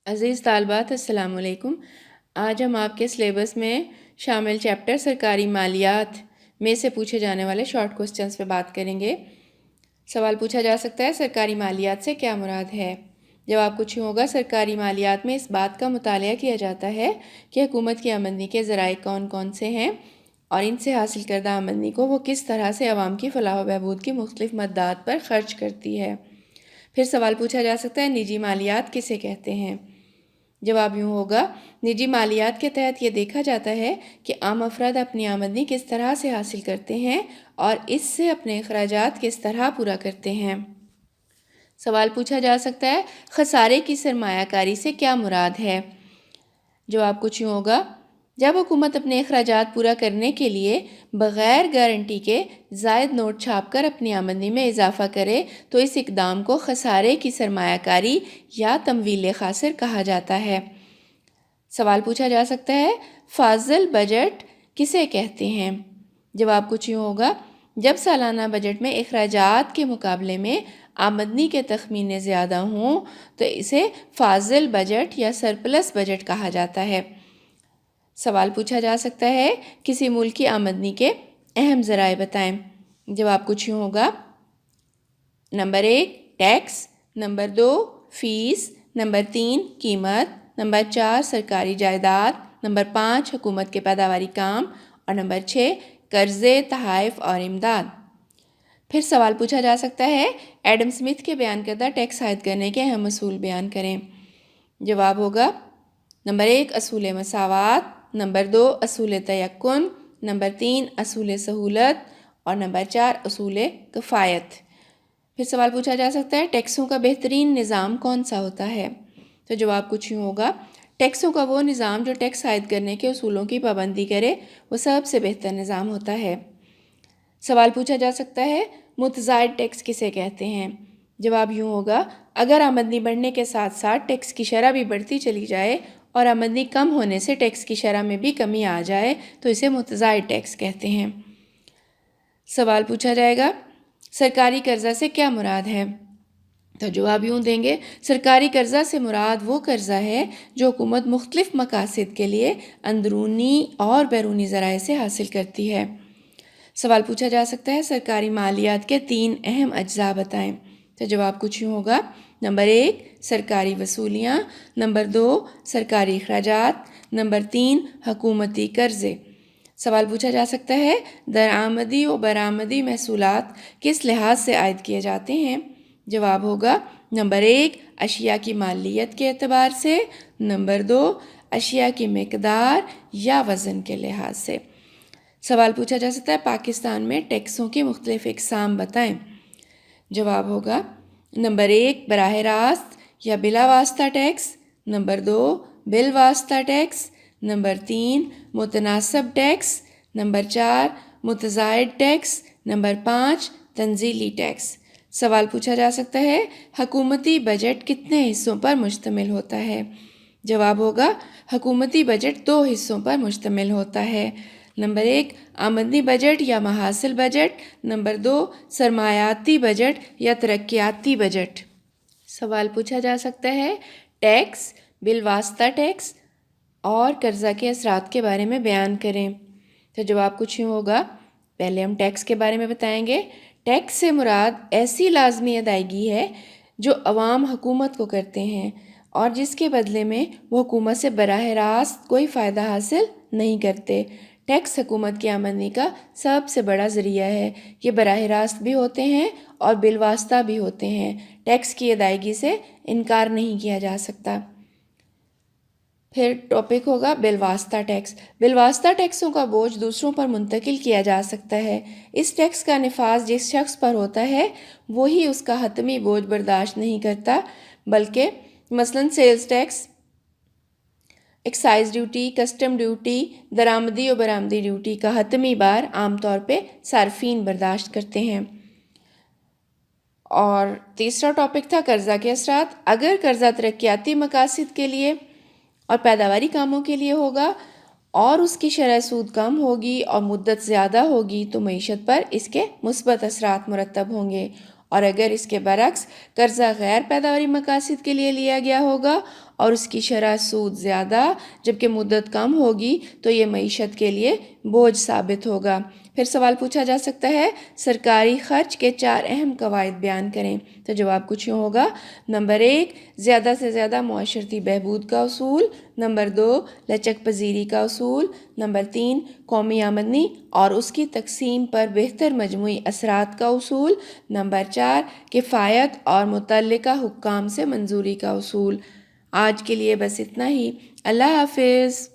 عزیز طالبات السلام علیکم۔ آج ہم آپ کے سلیبس میں شامل چیپٹر سرکاری مالیات میں سے پوچھے جانے والے شارٹ کوسچنز پہ بات کریں گے۔ سوال پوچھا جا سکتا ہے سرکاری مالیات سے کیا مراد ہے؟ جواب کچھ یوں ہوگا، سرکاری مالیات میں اس بات کا مطالعہ کیا جاتا ہے کہ حکومت کی آمدنی کے ذرائع کون کون سے ہیں اور ان سے حاصل کردہ آمدنی کو وہ کس طرح سے عوام کی فلاح و بہبود کی مختلف مدات پر خرچ کرتی ہے۔ پھر سوال پوچھا جا سکتا ہے نجی مالیات کسے کہتے ہیں؟ جواب یوں ہوگا، نجی مالیات کے تحت یہ دیکھا جاتا ہے کہ عام افراد اپنی آمدنی کس طرح سے حاصل کرتے ہیں اور اس سے اپنے اخراجات کس طرح پورا کرتے ہیں۔ سوال پوچھا جا سکتا ہے خسارے کی سرمایہ کاری سے کیا مراد ہے؟ جواب کچھ یوں ہوگا، جب حکومت اپنے اخراجات پورا کرنے کے لیے بغیر گارنٹی کے زائد نوٹ چھاپ کر اپنی آمدنی میں اضافہ کرے تو اس اقدام کو خسارے کی سرمایہ کاری یا تمویل خاسر کہا جاتا ہے۔ سوال پوچھا جا سکتا ہے فاضل بجٹ کسے کہتے ہیں؟ جواب کچھ یوں ہوگا، جب سالانہ بجٹ میں اخراجات کے مقابلے میں آمدنی کے تخمینے زیادہ ہوں تو اسے فاضل بجٹ یا سرپلس بجٹ کہا جاتا ہے۔ سوال پوچھا جا سکتا ہے کسی ملک کی آمدنی کے اہم ذرائع بتائیں۔ جواب کچھ یوں ہوگا، number 1 tax, number 2 fee, number 3 قیمت، نمبر 4 سرکاری جائیداد، نمبر 5 حکومت کے پیداواری کام اور نمبر 6 قرضے، تحائف اور امداد۔ پھر سوال پوچھا جا سکتا ہے ایڈم سمتھ کے بیان کردہ ٹیکس عائد کرنے کے اہم اصول بیان کریں۔ جواب ہوگا، نمبر 1 اصول مساوات، نمبر 2 اصول تیقن، نمبر 3 اصول سہولت اور نمبر 4 اصول کفایت۔ پھر سوال پوچھا جا سکتا ہے ٹیکسوں کا بہترین نظام کون سا ہوتا ہے؟ تو جواب کچھ یوں ہوگا، ٹیکسوں کا وہ نظام جو ٹیکس عائد کرنے کے اصولوں کی پابندی کرے وہ سب سے بہتر نظام ہوتا ہے۔ سوال پوچھا جا سکتا ہے متزائد ٹیکس کسے کہتے ہیں؟ جواب یوں ہوگا، اگر آمدنی بڑھنے کے ساتھ ساتھ ٹیکس کی شرح بھی بڑھتی چلی جائے اور آمدنی کم ہونے سے ٹیکس کی شرح میں بھی کمی آ جائے تو اسے متزائد ٹیکس کہتے ہیں۔ سوال پوچھا جائے گا سرکاری قرضہ سے کیا مراد ہے؟ تو جواب یوں دیں گے، سرکاری قرضہ سے مراد وہ قرضہ ہے جو حکومت مختلف مقاصد کے لیے اندرونی اور بیرونی ذرائع سے حاصل کرتی ہے۔ سوال پوچھا جا سکتا ہے سرکاری مالیات کے 3 اہم اجزاء بتائیں۔ تو جواب کچھ یوں ہوگا، نمبر 1 سرکاری وصولیاں، نمبر 2 سرکاری اخراجات، نمبر 3 حکومتی قرضے۔ سوال پوچھا جا سکتا ہے درآمدی و برآمدی محصولات کس لحاظ سے عائد کیے جاتے ہیں؟ جواب ہوگا، نمبر 1 اشیاء کی مالیت کے اعتبار سے، نمبر 2 اشیاء کی مقدار یا وزن کے لحاظ سے۔ سوال پوچھا جا سکتا ہے پاکستان میں ٹیکسوں کی مختلف اقسام بتائیں۔ جواب ہوگا، نمبر 1 براہ راست یا بلا واسطہ ٹیکس، نمبر 2 بالواسطہ ٹیکس، نمبر 3 متناسب ٹیکس، نمبر 4 متزائد ٹیکس، نمبر 5 تنزیلی ٹیکس۔ سوال پوچھا جا سکتا ہے حکومتی بجٹ کتنے حصوں پر مشتمل ہوتا ہے؟ جواب ہوگا، حکومتی بجٹ 2 حصوں پر مشتمل ہوتا ہے، نمبر 1 آمدنی بجٹ یا محاصل بجٹ، نمبر 2 سرمایاتی بجٹ یا ترقیاتی بجٹ۔ سوال پوچھا جا سکتا ہے ٹیکس، بالواسطہ ٹیکس اور قرضہ کے اثرات کے بارے میں بیان کریں۔ تو جواب کچھ یوں ہوگا، پہلے ہم ٹیکس کے بارے میں بتائیں گے۔ ٹیکس سے مراد ایسی لازمی ادائیگی ہے جو عوام حکومت کو کرتے ہیں اور جس کے بدلے میں وہ حکومت سے براہ راست کوئی فائدہ حاصل نہیں کرتے۔ ٹیکس حکومت کی آمدنی کا سب سے بڑا ذریعہ ہے، یہ براہ راست بھی ہوتے ہیں اور بالواسطہ بھی ہوتے ہیں۔ ٹیکس کی ادائیگی سے انکار نہیں کیا جا سکتا۔ پھر ٹاپک ہوگا بالواسطہ ٹیکس۔ بالواسطہ ٹیکسوں کا بوجھ دوسروں پر منتقل کیا جا سکتا ہے۔ اس ٹیکس کا نفاذ جس شخص پر ہوتا ہے وہی اس کا حتمی بوجھ برداشت نہیں کرتا، بلکہ مثلاً sales tax, excise duty, custom duty, درآمدی و برآمدی ڈیوٹی کا حتمی بار عام طور پہ صارفین برداشت کرتے ہیں۔ اور تیسرا ٹاپک تھا قرضہ کے اثرات۔ اگر قرضہ ترقیاتی مقاصد کے لیے اور پیداواری کاموں کے لیے ہوگا اور اس کی شرح سود کم ہوگی اور مدت زیادہ ہوگی تو معیشت پر اس کے مثبت اثرات مرتب ہوں گے، اور اگر اس کے برعکس قرضہ غیر پیداواری مقاصد کے لیے لیا گیا ہوگا اور اس کی شرح سود زیادہ جبکہ مدت کم ہوگی تو یہ معیشت کے لیے بوجھ ثابت ہوگا۔ پھر سوال پوچھا جا سکتا ہے سرکاری خرچ کے 4 اہم قواعد بیان کریں، تو جواب کچھ یوں ہوگا۔ نمبر 1 زیادہ سے زیادہ معاشرتی بہبود کا اصول، نمبر 2 لچک پذیری کا اصول، نمبر 3 قومی آمدنی اور اس کی تقسیم پر بہتر مجموعی اثرات کا اصول، نمبر 4 کفایت اور متعلقہ حکام سے منظوری کا اصول۔ آج کے لیے بس اتنا ہی۔ اللہ حافظ۔